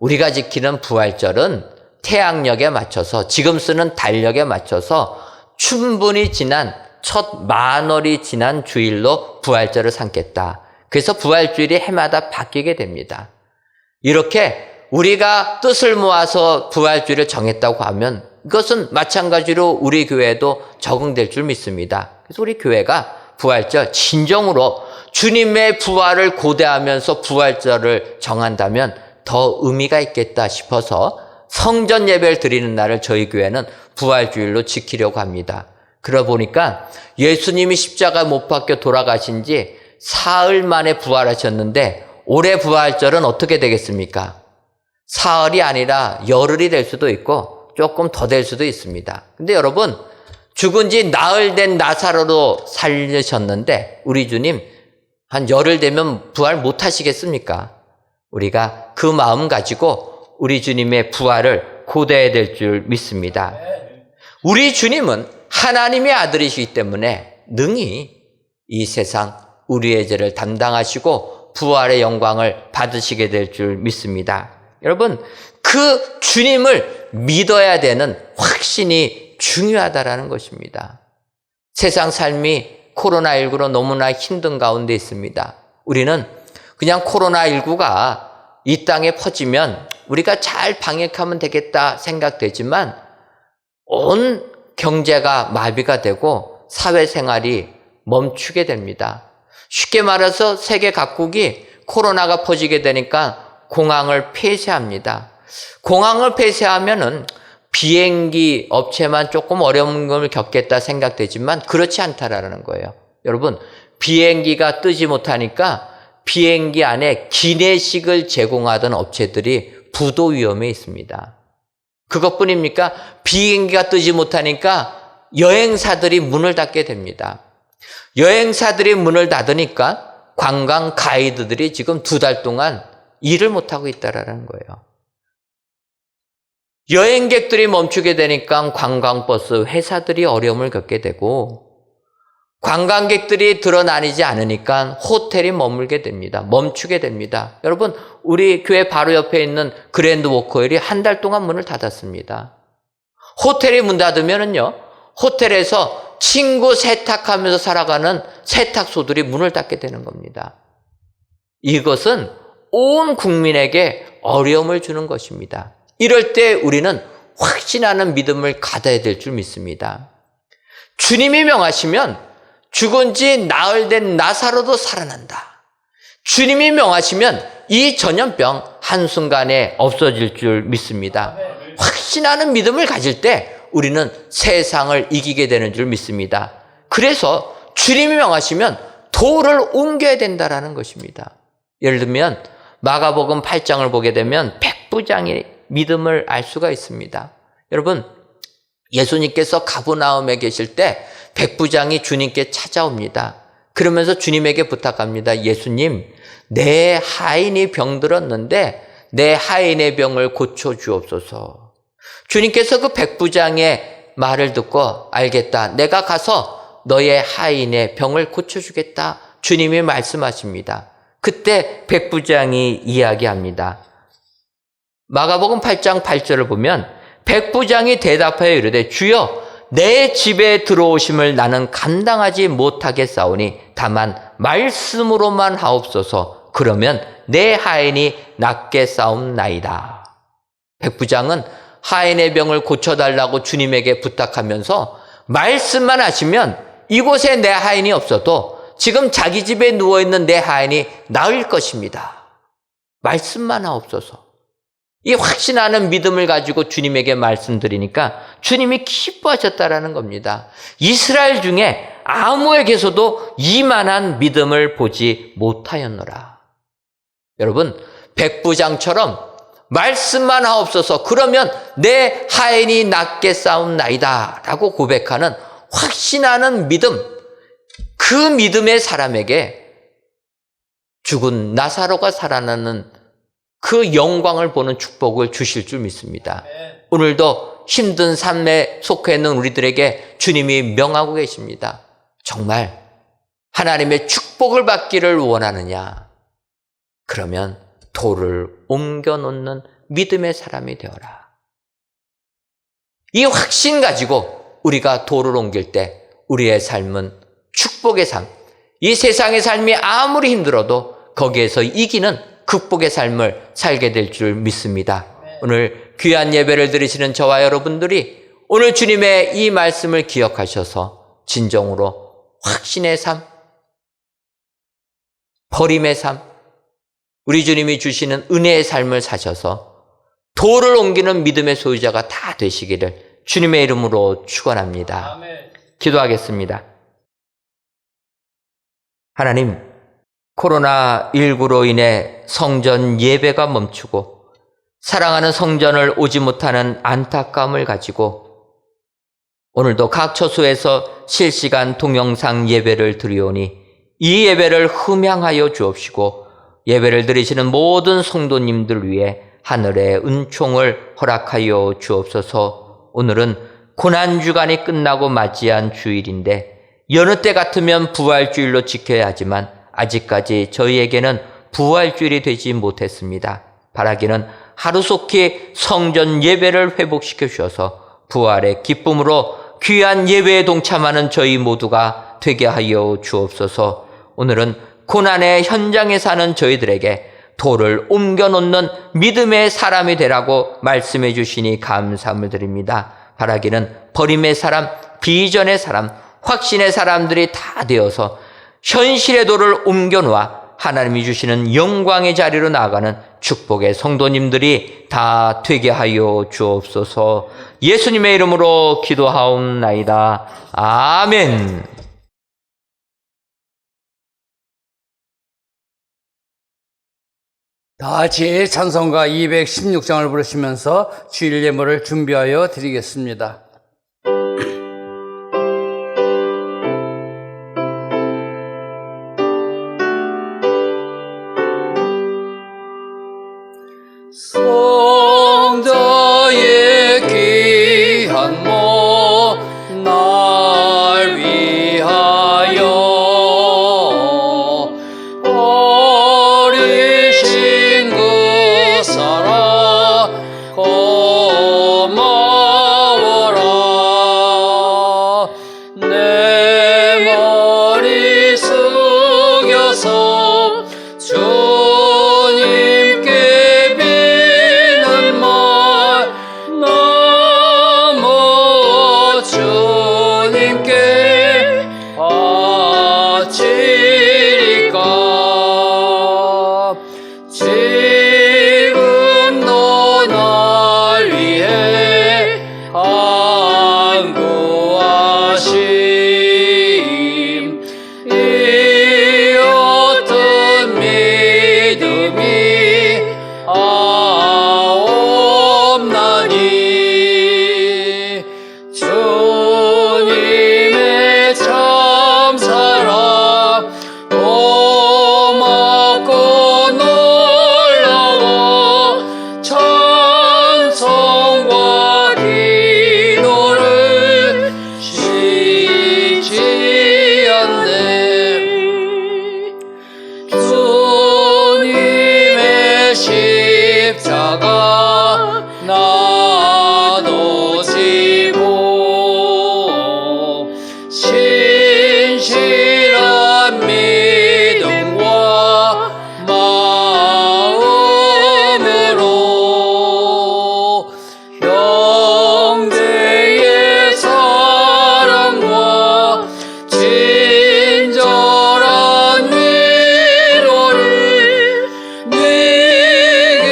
우리가 지키는 부활절은 태양력에 맞춰서, 지금 쓰는 달력에 맞춰서 충분히 지난 첫 만월이 지난 주일로 부활절을 삼겠다. 그래서 부활주일이 해마다 바뀌게 됩니다. 이렇게 우리가 뜻을 모아서 부활주일을 정했다고 하면 이것은 마찬가지로 우리 교회에도 적응될 줄 믿습니다. 그래서 우리 교회가 부활절 진정으로 주님의 부활을 고대하면서 부활절을 정한다면 더 의미가 있겠다 싶어서 성전 예배를 드리는 날을 저희 교회는 부활주일로 지키려고 합니다. 그러다 보니까 예수님이 십자가 못 박혀 돌아가신 지 사흘 만에 부활하셨는데 올해 부활절은 어떻게 되겠습니까? 사흘이 아니라 열흘이 될 수도 있고 조금 더 될 수도 있습니다. 근데 여러분, 죽은 지 나흘 된 나사로로 살리셨는데 우리 주님 한 열흘 되면 부활 못 하시겠습니까? 우리가 그 마음 가지고 우리 주님의 부활을 고대해야 될 줄 믿습니다. 우리 주님은 하나님의 아들이시기 때문에 능히 이 세상 우리의 죄를 담당하시고 부활의 영광을 받으시게 될 줄 믿습니다. 여러분, 그 주님을 믿어야 되는 확신이 중요하다라는 것입니다. 세상 삶이 코로나19로 너무나 힘든 가운데 있습니다. 우리는 그냥 코로나19가 이 땅에 퍼지면 우리가 잘 방역하면 되겠다 생각되지만 온 경제가 마비가 되고 사회생활이 멈추게 됩니다. 쉽게 말해서 세계 각국이 코로나가 퍼지게 되니까 공항을 폐쇄합니다. 공항을 폐쇄하면은 비행기 업체만 조금 어려움을 겪겠다 생각되지만 그렇지 않다라는 거예요. 여러분, 비행기가 뜨지 못하니까 비행기 안에 기내식을 제공하던 업체들이 부도 위험에 있습니다. 그것뿐입니까? 비행기가 뜨지 못하니까 여행사들이 문을 닫게 됩니다. 여행사들이 문을 닫으니까 관광 가이드들이 지금 2달 동안 일을 못하고 있다라는 거예요. 여행객들이 멈추게 되니까 관광버스 회사들이 어려움을 겪게 되고 관광객들이 드러나지 않으니까 호텔이 머물게 됩니다. 멈추게 됩니다. 여러분, 우리 교회 바로 옆에 있는 그랜드 워커힐이 한 달 동안 문을 닫았습니다. 호텔이 문 닫으면은요, 호텔에서 친구 세탁하면서 살아가는 세탁소들이 문을 닫게 되는 겁니다. 이것은 온 국민에게 어려움을 주는 것입니다. 이럴 때 우리는 확신하는 믿음을 가져야 될 줄 믿습니다. 주님이 명하시면 죽은 지 나흘 된 나사로도 살아난다. 주님이 명하시면 이 전염병 한순간에 없어질 줄 믿습니다. 확신하는 믿음을 가질 때 우리는 세상을 이기게 되는 줄 믿습니다. 그래서 주님이 명하시면 돌을 옮겨야 된다라는 것입니다. 예를 들면 마가복음 8장을 보게 되면 백부장의 믿음을 알 수가 있습니다. 여러분, 예수님께서 가버나움에 계실 때 백부장이 주님께 찾아옵니다. 그러면서 주님에게 부탁합니다. 예수님, 내 하인이 병들었는데 내 하인의 병을 고쳐주옵소서. 주님께서 그 백부장의 말을 듣고 알겠다. 내가 가서 너의 하인의 병을 고쳐주겠다. 주님이 말씀하십니다. 그때 백부장이 이야기합니다. 마가복음 8장 8절을 보면 백부장이 대답하여 이르되 주여 내 집에 들어오심을 나는 감당하지 못하겠사오니 다만 말씀으로만 하옵소서. 그러면 내 하인이 낫게 싸움나이다. 백부장은 하인의 병을 고쳐달라고 주님에게 부탁하면서 말씀만 하시면 이곳에 내 하인이 없어도 지금 자기 집에 누워있는 내 하인이 나을 것입니다. 말씀만 하옵소서. 이 확신하는 믿음을 가지고 주님에게 말씀드리니까 주님이 기뻐하셨다라는 겁니다. 이스라엘 중에 아무에게서도 이만한 믿음을 보지 못하였노라. 여러분, 백부장처럼 말씀만 하옵소서. 그러면 내 하인이 낫게 싸움나이다 라고 고백하는 확신하는 믿음, 그 믿음의 사람에게 죽은 나사로가 살아나는 그 영광을 보는 축복을 주실 줄 믿습니다. 오늘도 힘든 삶에 속해 있는 우리들에게 주님이 명하고 계십니다. 정말 하나님의 축복을 받기를 원하느냐? 그러면 돌을 옮겨놓는 믿음의 사람이 되어라. 이 확신 가지고 우리가 돌을 옮길 때 우리의 삶은 축복의 삶, 이 세상의 삶이 아무리 힘들어도 거기에서 이기는 극복의 삶을 살게 될 줄 믿습니다. 오늘 귀한 예배를 드리시는 저와 여러분들이 오늘 주님의 이 말씀을 기억하셔서 진정으로 확신의 삶, 버림의 삶, 우리 주님이 주시는 은혜의 삶을 사셔서 돌을 옮기는 믿음의 소유자가 다 되시기를 주님의 이름으로 축원합니다. 기도하겠습니다. 하나님, 코로나19로 인해 성전 예배가 멈추고 사랑하는 성전을 오지 못하는 안타까움을 가지고 오늘도 각 처소에서 실시간 동영상 예배를 드리오니 이 예배를 흠양하여 주옵시고 예배를 드리시는 모든 성도님들 위해 하늘의 은총을 허락하여 주옵소서. 오늘은 고난주간이 끝나고 맞이한 주일인데 여느 때 같으면 부활주일로 지켜야 하지만 아직까지 저희에게는 부활주일이 되지 못했습니다. 바라기는 하루속히 성전 예배를 회복시켜 주셔서 부활의 기쁨으로 귀한 예배에 동참하는 저희 모두가 되게 하여 주옵소서. 오늘은 고난의 현장에 사는 저희들에게 돌을 옮겨놓는 믿음의 사람이 되라고 말씀해 주시니 감사함을 드립니다. 바라기는 버림의 사람, 비전의 사람, 확신의 사람들이 다 되어서 현실의 돌을 옮겨놓아 하나님이 주시는 영광의 자리로 나아가는 축복의 성도님들이 다 되게 하여 주옵소서. 예수님의 이름으로 기도하옵나이다. 아멘. 다 같이 찬송가 216장을 부르시면서 주일 예물을 준비하여 드리겠습니다. 성자의 귀한 모 날 위하여 버리신 그 사랑 고마워라. 내 머리 숙여서 주님께 비는 말 너무 주님께 바치리까. 지금도 날 위해 간구하심 이 어떤 믿음이 없나니. 주님의 참사랑 고맙고 놀라워 찬송과 기도를 쉬지 않네. 주님의 십자가 나도 지고 신실한 믿음과 마음으로 형제의 사랑과 친절한 위로를 네게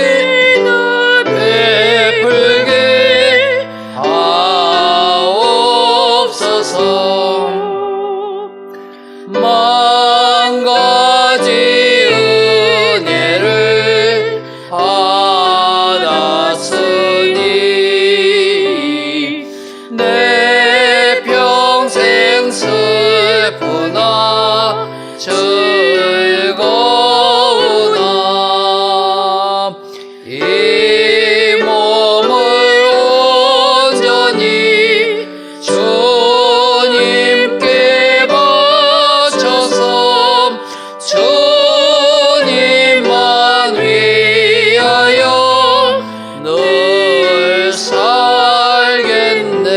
베풀게 하옵소서. 만 가지 은혜를 받았으니 내 평생 슬프나 즐거우나 이 몸을 온전히 주님께 바쳐서 주님만 위하여 늘 살겠네.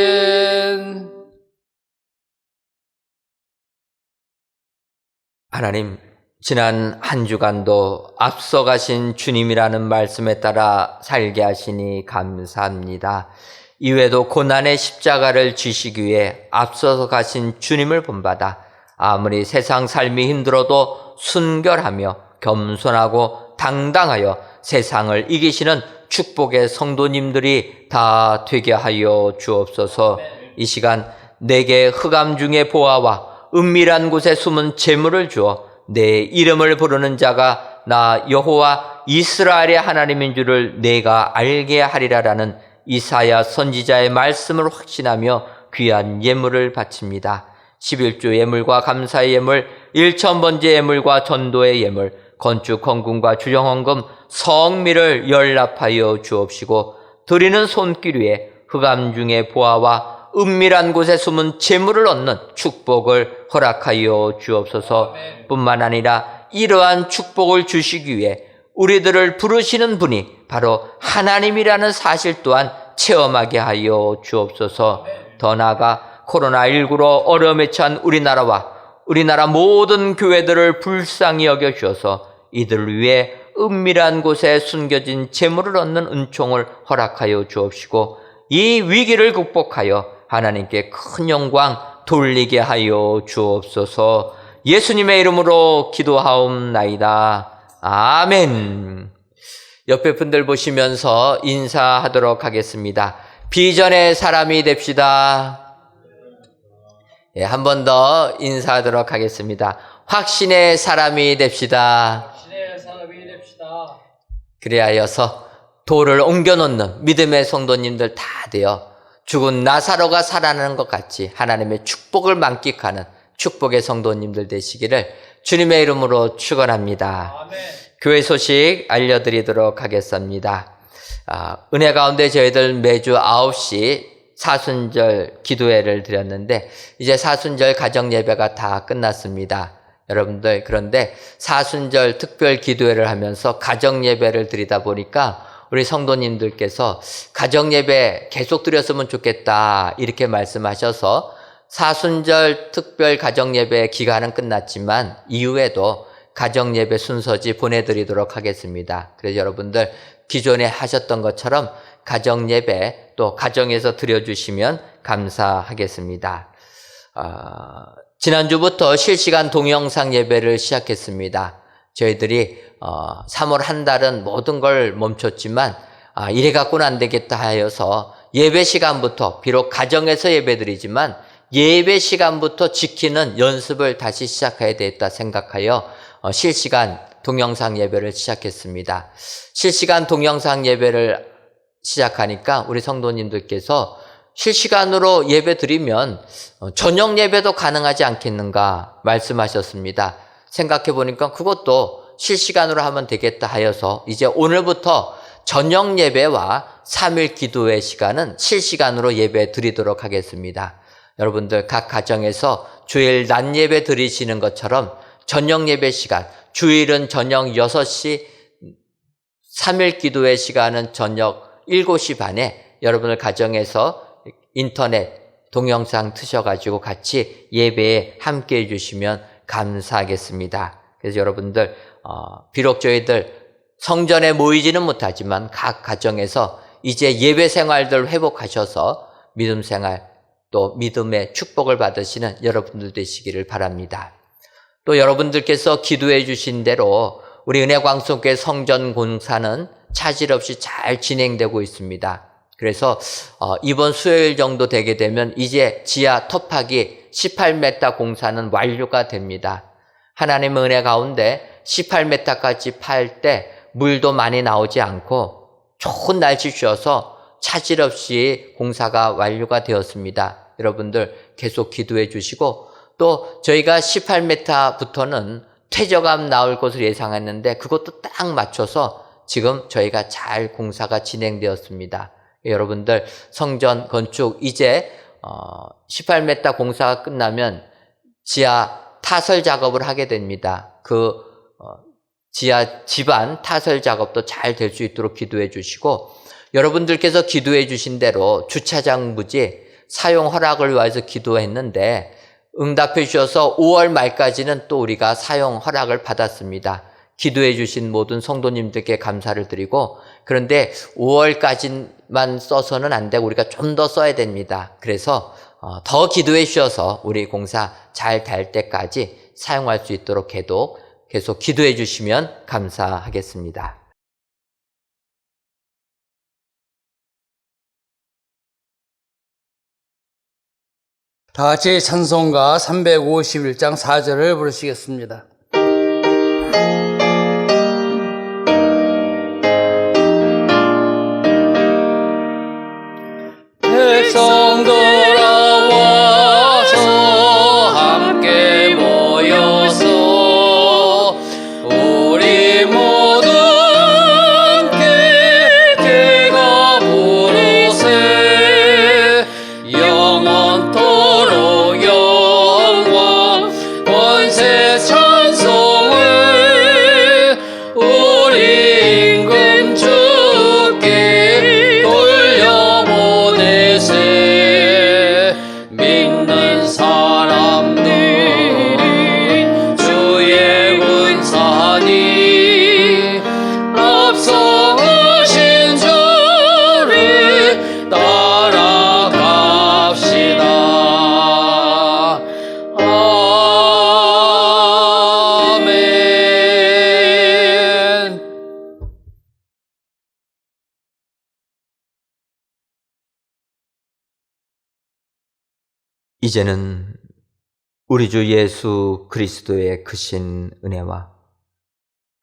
아멘. 하나님, 지난 한 주간도 앞서가신 주님이라는 말씀에 따라 살게 하시니 감사합니다. 이외에도 고난의 십자가를 지시기 위해 앞서서 가신 주님을 본받아 아무리 세상 삶이 힘들어도 순결하며 겸손하고 당당하여 세상을 이기시는 축복의 성도님들이 다 되게 하여 주옵소서. 이 시간 내게 흑암 중의 보화와 은밀한 곳에 숨은 재물을 주어 내 이름을 부르는 자가 나 여호와 이스라엘의 하나님인 줄을 내가 알게 하리라라는 이사야 선지자의 말씀을 확신하며 귀한 예물을 바칩니다. 11조 예물과 감사의 예물, 1,000번째 예물과 전도의 예물, 건축 헌금과 주정 헌금, 성미를 연락하여 주옵시고 드리는 손길 위에 흑암 중의 보화와 은밀한 곳에 숨은 재물을 얻는 축복을 허락하여 주옵소서. 뿐만 아니라 이러한 축복을 주시기 위해 우리들을 부르시는 분이 바로 하나님이라는 사실 또한 체험하게 하여 주옵소서. 더 나아가 코로나19로 어려움에 처한 우리나라 모든 교회들을 불쌍히 여겨 주셔서 이들을 위해 은밀한 곳에 숨겨진 재물을 얻는 은총을 허락하여 주옵시고 이 위기를 극복하여 하나님께 큰 영광 돌리게 하여 주옵소서. 예수님의 이름으로 기도하옵나이다. 아멘. 옆에 분들 보시면서 인사하도록 하겠습니다. 비전의 사람이 됩시다. 예, 한 번 더 인사하도록 하겠습니다. 확신의 사람이 됩시다. 신의 사람이 됩시다. 그리하여서 돌을 옮겨놓는 믿음의 성도님들 다 되어 죽은 나사로가 살아나는 것 같이 하나님의 축복을 만끽하는 축복의 성도님들 되시기를 주님의 이름으로 축원합니다. 아멘. 교회 소식 알려드리도록 하겠습니다. 은혜 가운데 저희들 매주 9시 사순절 기도회를 드렸는데 이제 사순절 가정예배가 다 끝났습니다. 여러분들, 그런데 사순절 특별 기도회를 하면서 가정예배를 드리다 보니까 우리 성도님들께서 가정예배 계속 드렸으면 좋겠다 이렇게 말씀하셔서 사순절 특별 가정예배 기간은 끝났지만 이후에도 가정예배 순서지 보내드리도록 하겠습니다. 그래서 여러분들 기존에 하셨던 것처럼 가정예배 또 가정에서 드려주시면 감사하겠습니다. 지난주부터 실시간 동영상 예배를 시작했습니다. 저희들이 3월 한 달은 모든 걸 멈췄지만 이래 갖고는 안 되겠다 하여서 예배 시간부터 비록 가정에서 예배드리지만 예배 시간부터 지키는 연습을 다시 시작해야 되겠다 생각하여 실시간 동영상 예배를 시작했습니다. 실시간 동영상 예배를 시작하니까 우리 성도님들께서 실시간으로 예배 드리면 저녁 예배도 가능하지 않겠는가 말씀하셨습니다. 생각해 보니까 그것도 실시간으로 하면 되겠다 하여서 이제 오늘부터 저녁 예배와 3일 기도회 시간은 실시간으로 예배 드리도록 하겠습니다. 여러분들 각 가정에서 주일 낮 예배 드리시는 것처럼 저녁 예배 시간, 주일은 저녁 6시, 3일 기도회 시간은 저녁 7시 반에 여러분들 가정에서 인터넷 동영상 트셔가지고 같이 예배에 함께 해주시면 감사하겠습니다. 그래서 여러분들 비록 저희들 성전에 모이지는 못하지만 각 가정에서 이제 예배 생활들 회복하셔서 믿음 생활 또 믿음의 축복을 받으시는 여러분들 되시기를 바랍니다. 또 여러분들께서 기도해 주신 대로 우리 은혜광성교회 성전 공사는 차질 없이 잘 진행되고 있습니다. 그래서 이번 수요일 정도 되게 되면 이제 지하 톱하기 18m 공사는 완료가 됩니다. 하나님의 은혜 가운데 18m까지 팔 때 물도 많이 나오지 않고 좋은 날씨 주셔서 차질 없이 공사가 완료가 되었습니다. 여러분들 계속 기도해 주시고 또 저희가 18m부터는 퇴적암 나올 것을 예상했는데 그것도 딱 맞춰서 지금 저희가 잘 공사가 진행되었습니다. 여러분들 성전 건축 이제 18m 공사가 끝나면 지하 타설 작업을 하게 됩니다. 지하 집안 타설 작업도 잘 될 수 있도록 기도해 주시고 여러분들께서 기도해 주신 대로 주차장 부지 사용 허락을 위해서 기도했는데 응답해 주셔서 5월 말까지는 또 우리가 사용 허락을 받았습니다. 기도해 주신 모든 성도님들께 감사를 드리고, 그런데 5월까지만 써서는 안 되고 우리가 좀 더 써야 됩니다. 그래서 더 기도해 주셔서 우리 공사 잘 될 때까지 사용할 수 있도록 계속 기도해 주시면 감사하겠습니다. 다 같이 찬송가 351장 4절을 부르시겠습니다. 백성들아 와서 함께 모여서 우리 모두 함께 개가 부르세 영원토록 영광 권세 찬송을 우리 임금 주께 돌려보내세 믿는 사람들이 주의 은사니 앞서가신 주를 따라갑시다. 아멘. 이제는 우리 주 예수 그리스도의 크신 은혜와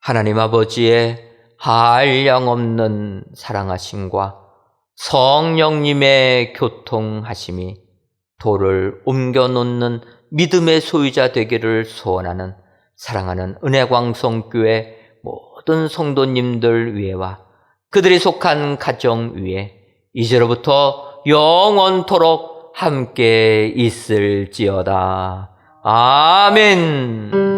하나님 아버지의 한량없는 사랑하심과 성령님의 교통하심이 돌을 옮겨놓는 믿음의 소유자 되기를 소원하는 사랑하는 은혜광성교회 모든 성도님들 위에와 그들이 속한 가정 위에 이제로부터 영원토록 함께 있을지어다. 아멘.